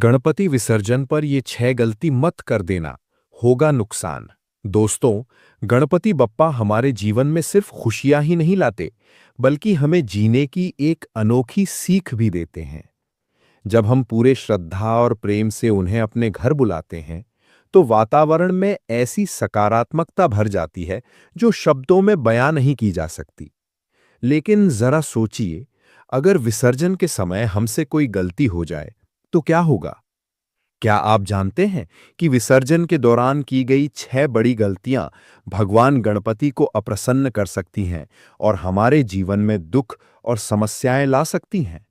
गणपति विसर्जन पर ये 6 गलती मत कर देना, होगा नुकसान। दोस्तों, गणपति बप्पा हमारे जीवन में सिर्फ खुशियां ही नहीं लाते, बल्कि हमें जीने की एक अनोखी सीख भी देते हैं। जब हम पूरे श्रद्धा और प्रेम से उन्हें अपने घर बुलाते हैं, तो वातावरण में ऐसी सकारात्मकता भर जाती है जो शब्दों में बयां नहीं की जा सकती। लेकिन जरा सोचिए, अगर विसर्जन के समय हमसे कोई गलती हो जाए, तो क्या होगा? क्या आप जानते हैं कि विसर्जन के दौरान की गई 6 बड़ी गलतियां भगवान गणपति को अप्रसन्न कर सकती हैं और हमारे जीवन में दुख और समस्याएं ला सकती हैं?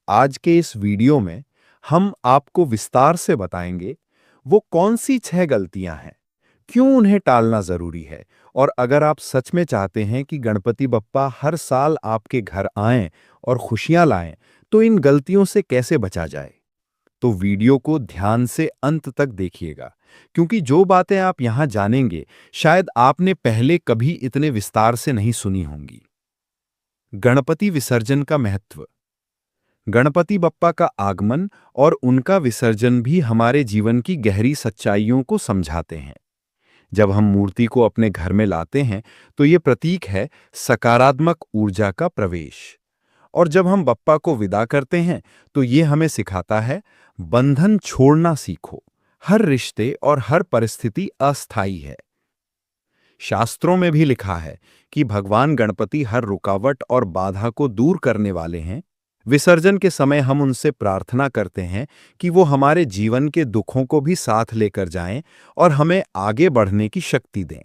आज के इस वीडियो में हम आपको विस्तार से बताएंगे वो कौन सी 6 गलतियां हैं, क्यों उन्हें टालना जरूरी है, और अगर आप सच में चाहते हैं कि गणपति बप्पा हर साल आपके घर आएं और खुशियां लाएं, तो इन गलतियों से कैसे बचा जाए। तो वीडियो को ध्यान से अंत तक देखिएगा, क्योंकि जो बातें आप यहां जानेंगे शायद आपने पहले कभी इतने विस्तार से नहीं सुनी होंगी। गणपति विसर्जन का महत्व। गणपति बप्पा का आगमन और उनका विसर्जन भी हमारे जीवन की गहरी सच्चाइयों को समझाते हैं। जब हम मूर्ति को अपने घर में लाते हैं, तो ये प्रतीक है सकारात्मक ऊर्जा का प्रवेश। और जब हम बप्पा को विदा करते हैं, तो ये हमें सिखाता है बंधन छोड़ना सीखो। हर रिश्ते और हर परिस्थिति अस्थायी है। शास्त्रों में भी लिखा है कि भगवान गणपति हर रुकावट और बाधा को दूर करने वाले हैं। विसर्जन के समय हम उनसे प्रार्थना करते हैं कि वो हमारे जीवन के दुखों को भी साथ लेकर जाएं और हमें आगे बढ़ने की शक्ति दें।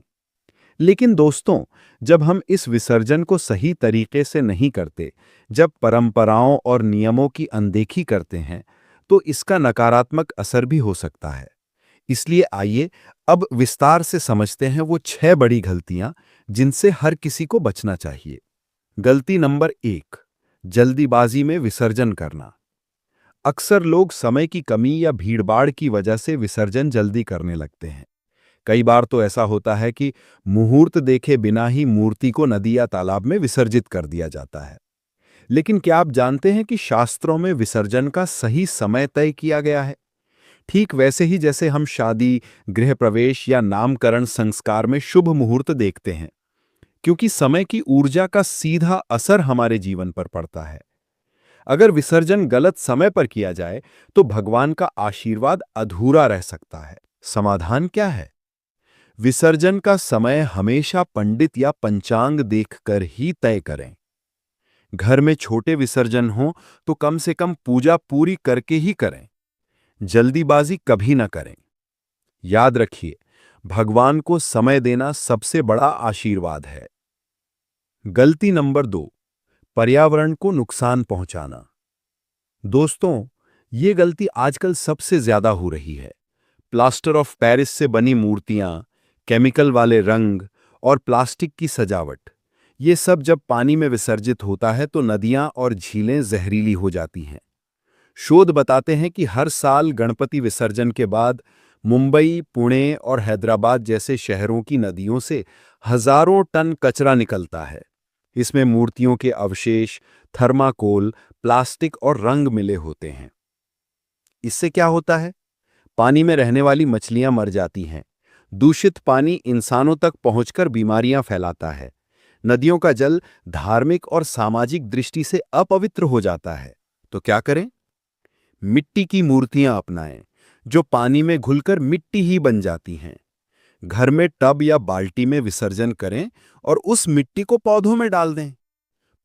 लेकिन दोस्तों, जब हम इस विसर्जन को सही तरीके से नहीं करते, जब परंपराओं और नियमों की अनदेखी करते हैं, तो इसका नकारात्मक असर भी हो सकता है। इसलिए आइए अब विस्तार से समझते हैं वो 6 बड़ी गलतियां जिनसे हर किसी को बचना चाहिए। गलती नंबर 1, जल्दीबाजी में विसर्जन करना। अक्सर लोग समय की कमी या भीड़भाड़ की वजह से विसर्जन जल्दी करने लगते हैं। कई बार तो ऐसा होता है कि मुहूर्त देखे बिना ही मूर्ति को नदी या तालाब में विसर्जित कर दिया जाता है। लेकिन क्या आप जानते हैं कि शास्त्रों में विसर्जन का सही समय तय किया गया है? ठीक वैसे ही जैसे हम शादी, गृह प्रवेश या नामकरण संस्कार में शुभ मुहूर्त देखते हैं, क्योंकि समय की ऊर्जा का सीधा असर हमारे जीवन पर पड़ता है। अगर विसर्जन गलत समय पर किया जाए, तो भगवान का आशीर्वाद अधूरा रह सकता है। समाधान क्या है? विसर्जन का समय हमेशा पंडित या पंचांग देखकर ही तय करें। घर में छोटे विसर्जन हो तो कम से कम पूजा पूरी करके ही करें। जल्दीबाजी कभी न करें। याद रखिए, भगवान को समय देना सबसे बड़ा आशीर्वाद है। गलती नंबर 2, पर्यावरण को नुकसान पहुंचाना। दोस्तों, ये गलती आजकल सबसे ज्यादा हो रही है। प्लास्टर ऑफ पेरिस से बनी मूर्तियां, केमिकल वाले रंग और प्लास्टिक की सजावट, ये सब जब पानी में विसर्जित होता है तो नदियां और झीलें जहरीली हो जाती हैं। शोध बताते हैं कि हर साल गणपति विसर्जन के बाद मुंबई, पुणे और हैदराबाद जैसे शहरों की नदियों से हजारों टन कचरा निकलता है। इसमें मूर्तियों के अवशेष, थर्माकोल, प्लास्टिक और रंग मिले होते हैं। इससे क्या होता है? पानी में रहने वाली मछलियां मर जाती हैं। दूषित पानी इंसानों तक पहुंचकर बीमारियां फैलाता है। नदियों का जल धार्मिक और सामाजिक दृष्टि से अपवित्र हो जाता है। तो क्या करें? मिट्टी की मूर्तियां अपनाएं, जो पानी में घुलकर मिट्टी ही बन जाती हैं। घर में टब या बाल्टी में विसर्जन करें और उस मिट्टी को पौधों में डाल दें।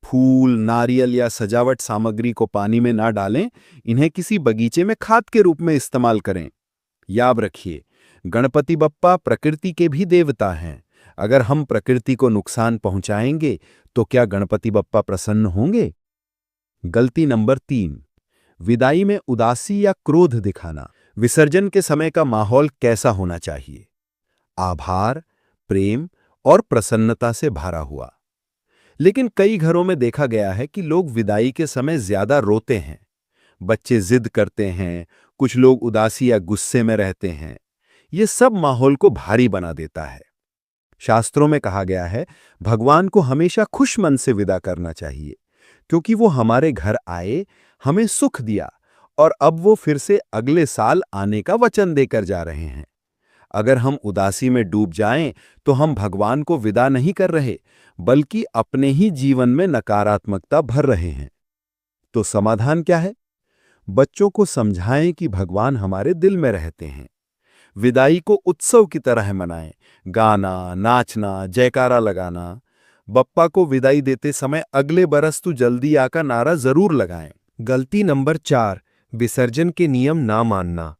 फूल, नारियल या सजावट सामग्री को पानी में ना डालें, इन्हें किसी बगीचे में खाद के रूप में इस्तेमाल करें। याद रखिए, गणपति बप्पा प्रकृति के भी देवता हैं। अगर हम प्रकृति को नुकसान पहुंचाएंगे, तो क्या गणपति बप्पा प्रसन्न होंगे? गलती नंबर 3, विदाई में उदासी या क्रोध दिखाना। विसर्जन के समय का माहौल कैसा होना चाहिए? आभार, प्रेम और प्रसन्नता से भरा हुआ। लेकिन कई घरों में देखा गया है कि लोग विदाई के समय ज्यादा रोते हैं। बच्चे जिद करते हैं, कुछ लोग उदासी या गुस्से में रहते हैं। ये सब माहौल को भारी बना देता है। शास्त्रों में कहा गया है, भगवान को हमेशा खुश मन से विदा करना चाहिए, क्योंकि वो हमारे घर आए, हमें सुख दिया और अब वो फिर से अगले साल आने का वचन देकर जा रहे हैं। अगर हम उदासी में डूब जाएं, तो हम भगवान को विदा नहीं कर रहे, बल्कि अपने ही जीवन में नकारात्मकता भर रहे हैं। तो समाधान क्या है? बच्चों को समझाएं कि भगवान हमारे दिल में रहते हैं। विदाई को उत्सव की तरह मनाएं, गाना, नाचना, जयकारा लगाना। बप्पा को विदाई देते समय अगले बरस तू जल्दी आ का नारा जरूर लगाएं। गलती नंबर 4, विसर्जन के नियम ना मानना।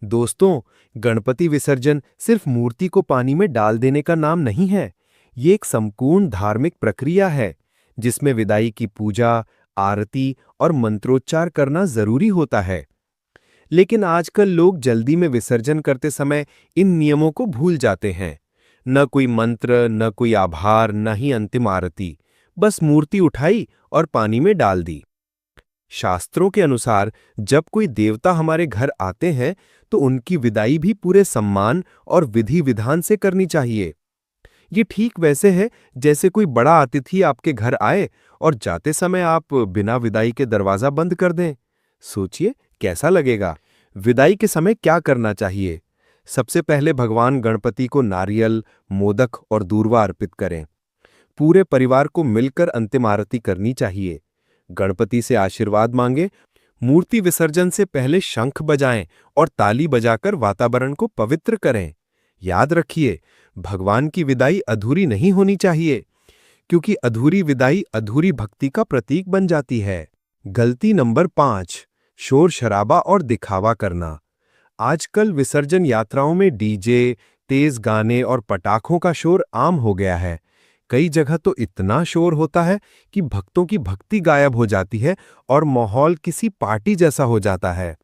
दोस्तों, गणपति विसर्जन सिर्फ मूर्ति को पानी में डाल देने का नाम नहीं है। ये एक संपूर्ण धार्मिक प्रक्रिया है, जिसमें विदाई की पूजा, आरती और मंत्रोच्चार करना जरूरी होता है। लेकिन आजकल लोग जल्दी में विसर्जन करते समय इन नियमों को भूल जाते हैं। न कोई मंत्र, न कोई आभार, न ही अंतिम आरती। बस मूर्ति उठाई और पानी में डाल दी। शास्त्रों के अनुसार जब कोई देवता हमारे घर आते हैं, तो उनकी विदाई भी पूरे सम्मान और विधि विधान से करनी चाहिए। ये ठीक वैसे है जैसे कोई बड़ा अतिथि आपके घर आए और जाते समय आप बिना विदाई के दरवाजा बंद कर दें। सोचिए कैसा लगेगा। विदाई के समय क्या करना चाहिए? सबसे पहले भगवान गणपति को नारियल, मोदक और दूर्वा अर्पित करें। पूरे परिवार को मिलकर अंतिम आरती करनी चाहिए। गणपति से आशीर्वाद मांगे। मूर्ति विसर्जन से पहले शंख बजाएं और ताली बजाकर वातावरण को पवित्र करें। याद रखिए, भगवान की विदाई अधूरी नहीं होनी चाहिए, क्योंकि अधूरी विदाई अधूरी भक्ति का प्रतीक बन जाती है। गलती नंबर 5, शोर शराबा और दिखावा करना। आजकल विसर्जन यात्राओं में डीजे, तेज गाने और पटाखों का शोर आम हो गया है। कई जगह तो इतना शोर होता है कि भक्तों की भक्ति गायब हो जाती है और माहौल किसी पार्टी जैसा हो जाता है।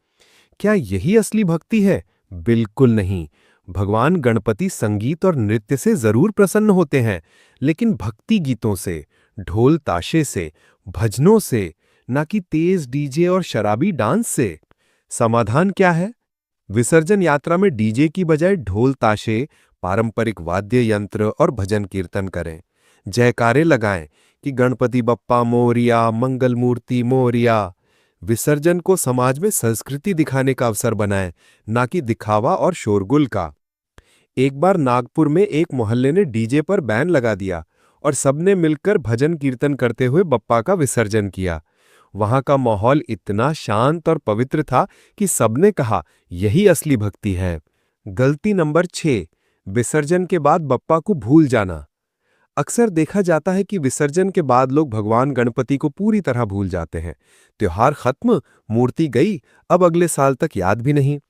क्या यही असली भक्ति है? बिल्कुल नहीं। भगवान गणपति संगीत और नृत्य से जरूर प्रसन्न होते हैं, लेकिन भक्ति गीतों से, ढोल ताशे से, भजनों से, ना कि तेज डीजे और शराबी डांस से। समाधान क्या है? विसर्जन यात्रा में डीजे की बजाय ढोल ताशे, पारंपरिक वाद्य यंत्र और भजन कीर्तन करें। जयकारे लगाएं कि गणपति बप्पा मोरिया, मंगल मूर्ति मोरिया। विसर्जन को समाज में संस्कृति दिखाने का अवसर बनाएं, ना कि दिखावा और शोरगुल का। एक बार नागपुर में एक मोहल्ले ने डीजे पर बैन लगा दिया और सबने मिलकर भजन कीर्तन करते हुए बप्पा का विसर्जन किया। वहां का माहौल इतना शांत और पवित्र था कि सबने कहा, यही असली भक्ति है। गलती नंबर 6, विसर्जन के बाद बप्पा को भूल जाना। अक्सर देखा जाता है कि विसर्जन के बाद लोग भगवान गणपति को पूरी तरह भूल जाते हैं। त्योहार खत्म, मूर्ति गई, अब अगले साल तक याद भी नहीं।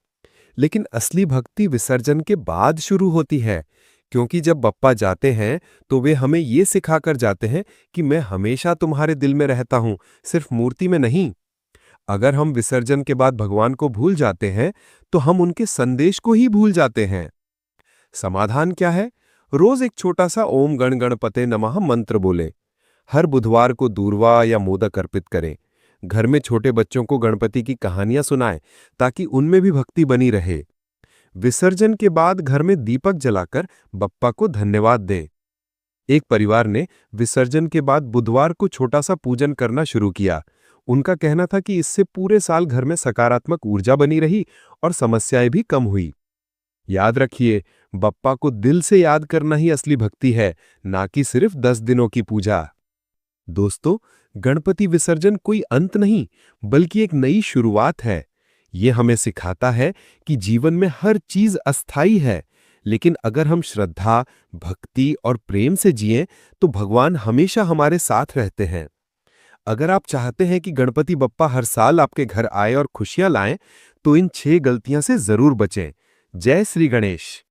लेकिन असली भक्ति विसर्जन के बाद शुरू होती है, क्योंकि जब बप्पा जाते हैं तो वे हमें ये सिखाकर जाते हैं कि मैं हमेशा तुम्हारे दिल में रहता हूं, सिर्फ मूर्ति में नहीं। अगर हम विसर्जन के बाद भगवान को भूल जाते हैं, तो हम उनके संदेश को ही भूल जाते हैं। समाधान क्या है? रोज एक छोटा सा ओम गण गणपते नमः मंत्र बोले। हर बुधवार को दूर्वा या मोदक अर्पित करें। घर में छोटे बच्चों को गणपति की कहानियां सुनाएं, ताकि उनमें भी भक्ति बनी रहे। विसर्जन के बाद घर में दीपक जलाकर बप्पा को धन्यवाद दें। एक परिवार ने विसर्जन के बाद बुधवार को छोटा सा पूजन करना शुरू किया। उनका कहना था कि इससे पूरे साल घर में सकारात्मक ऊर्जा बनी रही और समस्याएं भी कम हुई। याद रखिए, बप्पा को दिल से याद करना ही असली भक्ति है, ना कि सिर्फ 10 दिनों की पूजा। दोस्तों, गणपति विसर्जन कोई अंत नहीं, बल्कि एक नई शुरुआत है। ये हमें सिखाता है कि जीवन में हर चीज अस्थायी है, लेकिन अगर हम श्रद्धा, भक्ति और प्रेम से जिएं, तो भगवान हमेशा हमारे साथ रहते हैं। अगर आप चाहते हैं कि गणपति बप्पा हर साल आपके घर आए और खुशियां लाएं, तो इन 6 गलतियां से जरूर बचें। जय श्री गणेश।